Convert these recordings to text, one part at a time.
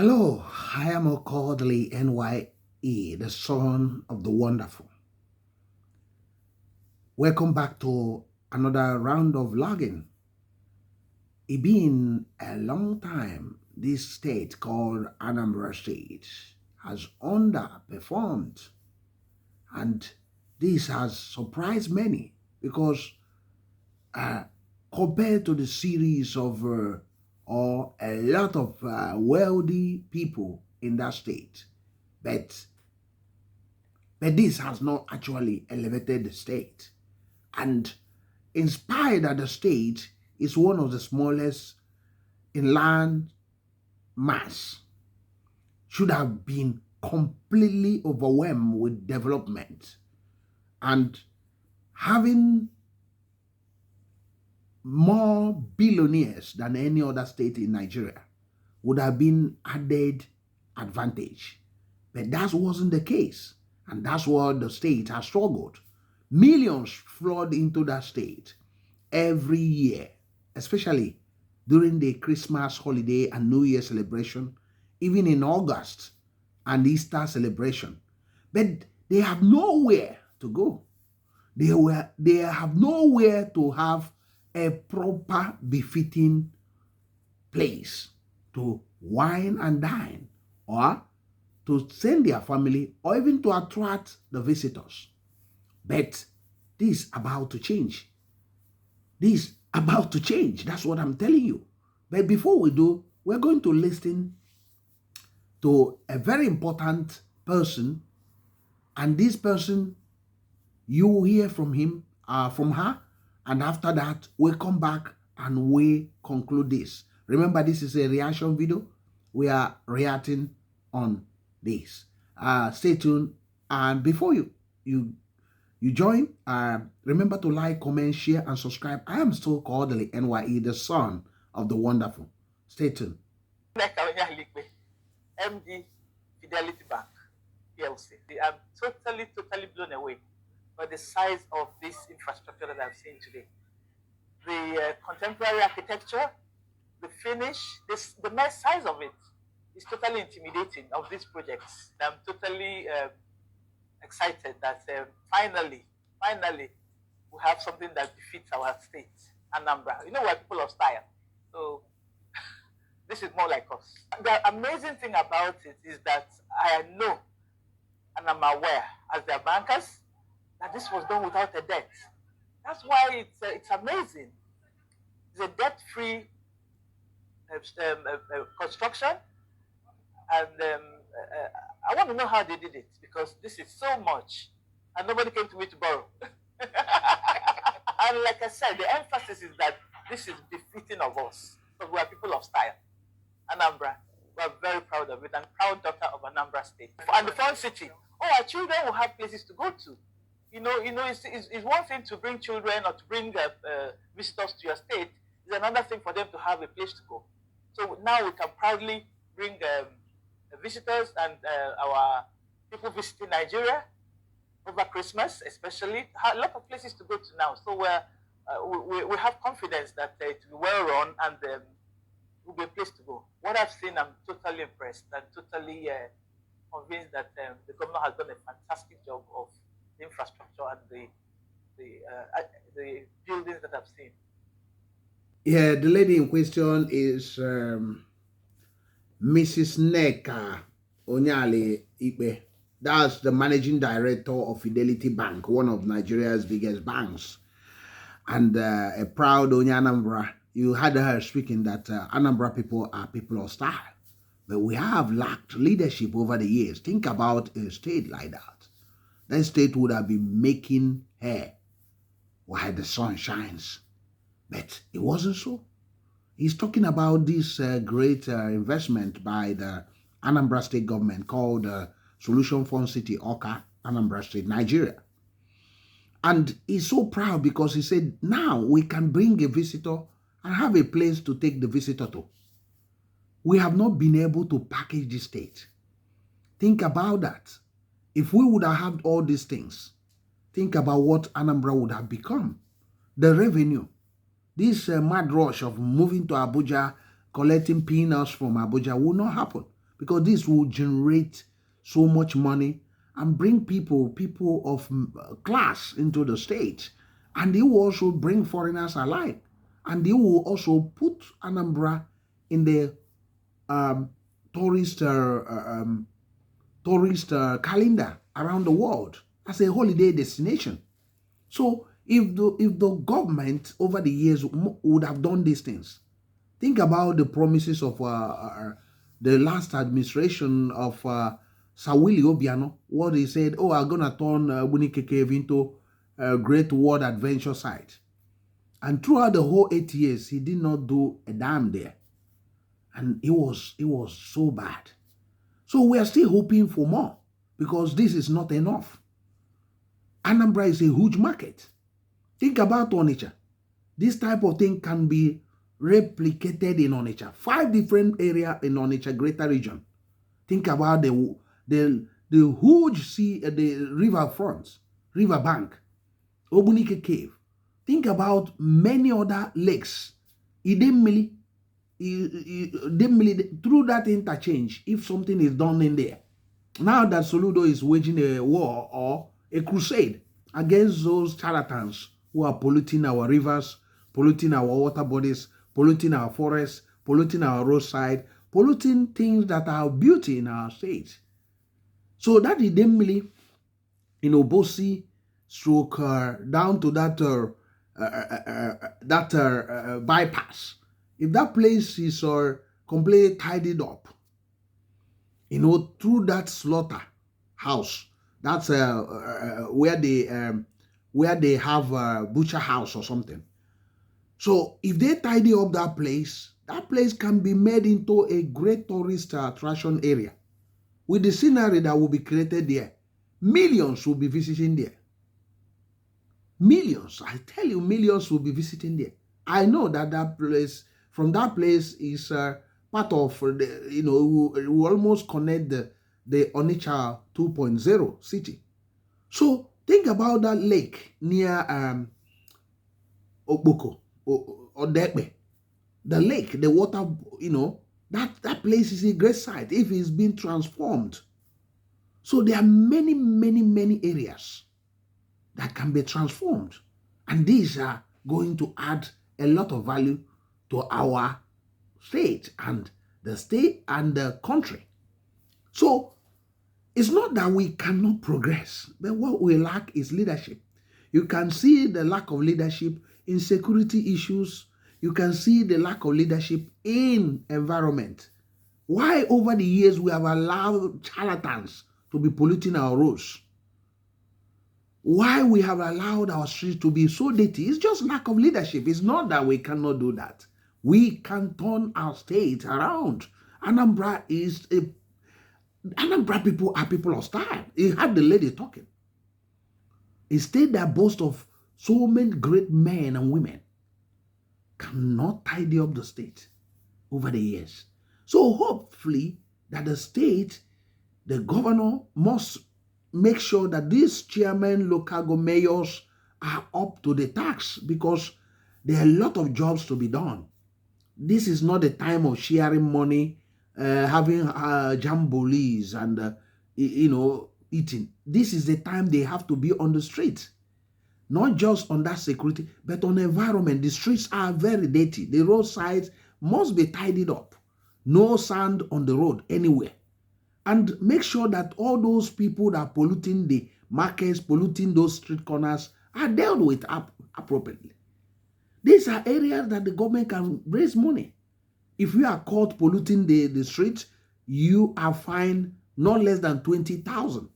Hello, I am Kodili-nye, the son of the wonderful. Welcome back to another round of logging. It's been a long time. This state called Anambra State has underperformed, and this has surprised many because uh, compared to the series of or a lot of wealthy people in that state, but this has not actually elevated the state. And in spite that the state is one of the smallest in land mass, should have been completely overwhelmed with development and having more billionaires than any other state in Nigeria would have been added advantage. But that wasn't the case. And that's what the state has struggled. Millions flood into that state every year, especially during the Christmas holiday and New Year celebration, even in August and Easter celebration. But they have nowhere to go. They have nowhere to have a proper befitting place to wine and dine, or to send their family, or even to attract the visitors. But this is about to change. This is about to change. That's what I'm telling you. But before we do, we're going to listen to a very important person, and this person, you will hear from him, from her, and after that, we'll come back and we conclude this. Remember, this is a reaction video. We are reacting on this. Stay tuned, and before you join, remember to like, comment, share, and subscribe. I am still Kodili-nye, the son of the wonderful. Stay tuned. MD Fidelity Bank PLC. I'm totally blown away by the size of this infrastructure that I've seen today. The contemporary architecture, the finish, the mere size of it is totally intimidating of these projects. I'm totally excited that finally, we have something that befits our state, Anambra. You know, we're people of style. So this is more like us. The amazing thing about it is that I know and I'm aware as their bankers that this was done without a debt. That's why it's amazing. It's a debt-free construction, and I want to know how they did it, because this is so much, and nobody came to me to borrow. And like I said, the emphasis is that this is befitting of us, because we are people of style. Anambra, we are very proud of it, and proud daughter of Anambra State. And the fun city. Oh, our children will have places to go to. It's one thing to bring children or to bring visitors to your state. It's another thing for them to have a place to go. So now we can proudly bring visitors and our people visiting Nigeria over Christmas, especially. A lot of places to go to now. So we have confidence that it will be well run, and will be a place to go. What I've seen, I'm totally impressed and totally convinced that the governor has done a fantastic job of the infrastructure and the buildings that I've seen. Yeah, the lady in question is Mrs. Neka Onyale Ipe. That's the managing director of Fidelity Bank, one of Nigeria's biggest banks, and a proud Onyanambra. You had her speaking that Anambra people are people of style, but we have lacked leadership over the years. Think about a state like that. That state would have been making hay while the sun shines, but it wasn't so. He's talking about this great investment by the Anambra State government called Solution Fund City, Oka, Anambra State, Nigeria. And he's so proud because he said, now we can bring a visitor and have a place to take the visitor to. We have not been able to package the state. Think about that. If we would have had all these things, think about what Anambra would have become. The revenue. This mad rush of moving to Abuja, collecting peanuts from Abuja will not happen. because this will generate so much money and bring people of class into the state. And it will also bring foreigners alike. And they will also put Anambra in the tourist calendar around the world as a holiday destination. So if the government over the years would have done these things, think about the promises of the last administration of Sawili Obiano, what he said, oh, I'm going to turn Bunike Cave into a great world adventure site. And throughout the whole 8 years, he did not do a damn there. And it was so bad. So we are still hoping for more because this is not enough. Anambra is a huge market. Think about Onitsha. This type of thing can be replicated in Onitsha. 5 different areas in Onitsha, greater region. Think about the huge sea, the river fronts, river bank, Obunike Cave. Think about many other lakes. Idemili, through that interchange, if something is done in there. Now that Soludo is waging a war or a crusade against those charlatans who are polluting our rivers, polluting our water bodies, polluting our forests, polluting our roadside, polluting things that are beauty in our state. So that Idemili, in Obosi, stroke down to that bypass. If that place is completely tidied up, through that slaughter house, that's where they have a butcher house or something. So if they tidy up that place can be made into a great tourist attraction area. With the scenery that will be created there, millions will be visiting there. Millions, I tell you, millions will be visiting there. I know that place, from that place is part of, we almost connect the Onitsha 2.0 city. So think about that lake near Okboko or Dekbe. The lake, the water, that place is a great site if it's been transformed. So there are many, many, many areas that can be transformed. And these are going to add a lot of value to our state and the country. So it's not that we cannot progress, but what we lack is leadership. You can see the lack of leadership in security issues. You can see the lack of leadership in environment. Why over the years we have allowed charlatans to be polluting our roads? Why we have allowed our streets to be so dirty? It's just lack of leadership. It's not that we cannot do that. We can turn our state around. Anambra people are people of style. You had the lady talking. A state that boasts of so many great men and women cannot tidy up the state over the years. So hopefully that the state, the governor must make sure that these chairmen, local government mayors are up to the task because there are a lot of jobs to be done. This is not the time of sharing money, having jamborees and, eating. This is the time they have to be on the street. Not just on that security, but on the environment. The streets are very dirty. The roadsides must be tidied up. No sand on the road anywhere. And make sure that all those people that are polluting the markets, polluting those street corners are dealt with appropriately. These are areas that the government can raise money. If you are caught polluting the streets, you are fined not less than 20,000.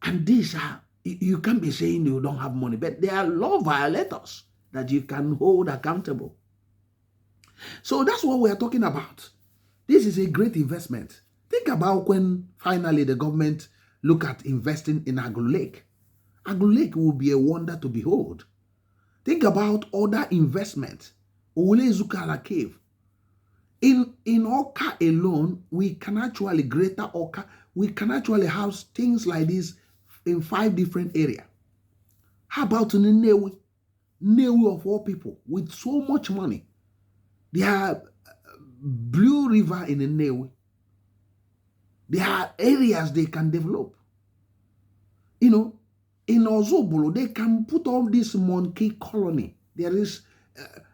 And these are, you can't be saying you don't have money, but they are law violators that you can hold accountable. So that's what we are talking about. This is a great investment. Think about when finally the government look at investing in Agro Lake. Agro Lake will be a wonder to behold. Think about other investment. Owule Zukala Cave. In Oka alone, we can actually, Greater Oka, we can actually have things like this in 5 different areas. How about Nnewi? Nnewi of all people, with so much money. There are Blue River in Nnewi. There are areas they can develop. You know, in Ozobolo, they can put all this monkey colony. There is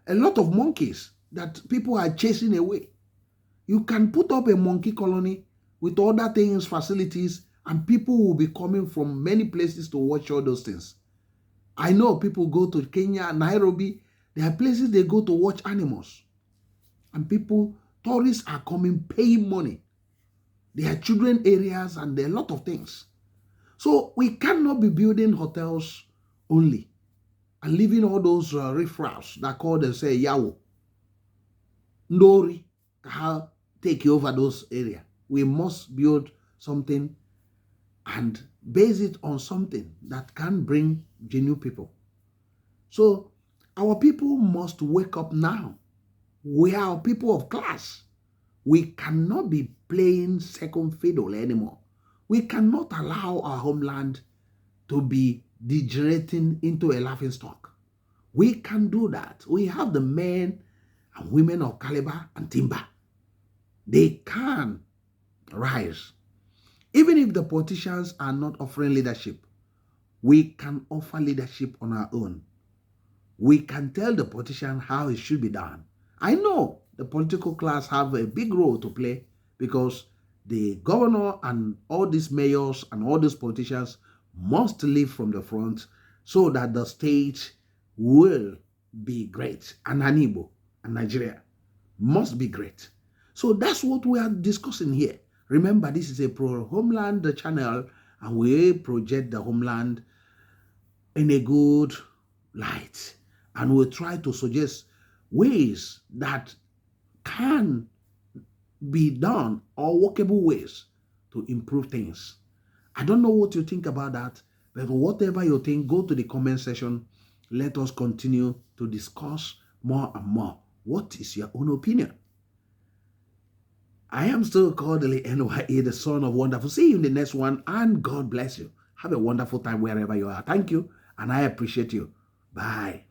a lot of monkeys that people are chasing away. You can put up a monkey colony with other things, facilities, and people will be coming from many places to watch all those things. I know people go to Kenya, Nairobi. There are places they go to watch animals. And people, tourists are coming, paying money. There are children areas and there are a lot of things. So we cannot be building hotels only and leaving all those riffraffs that call themselves Yawo. Nori, how take over those areas. We must build something and base it on something that can bring genuine people. So our people must wake up now. We are people of class. We cannot be playing second fiddle anymore. We cannot allow our homeland to be degenerating into a laughingstock. We can do that. We have the men and women of caliber and timber. They can rise. Even if the politicians are not offering leadership, we can offer leadership on our own. We can tell the politician how it should be done. I know the political class have a big role to play because the governor and all these mayors and all these politicians must lead from the front so that the state will be great. And Anibo and Nigeria must be great. So that's what we are discussing here. Remember, this is a pro-homeland channel and we project the homeland in a good light. And we'll try to suggest ways that can be done or workable ways to improve things. I don't know what you think about that, but whatever you think, go to the comment section. Let us continue to discuss more and more. What is your own opinion? I am still Kodili-nye, the son of wonderful. See you in the next one, and God bless you. Have a wonderful time wherever you are. Thank you, and I appreciate you. Bye.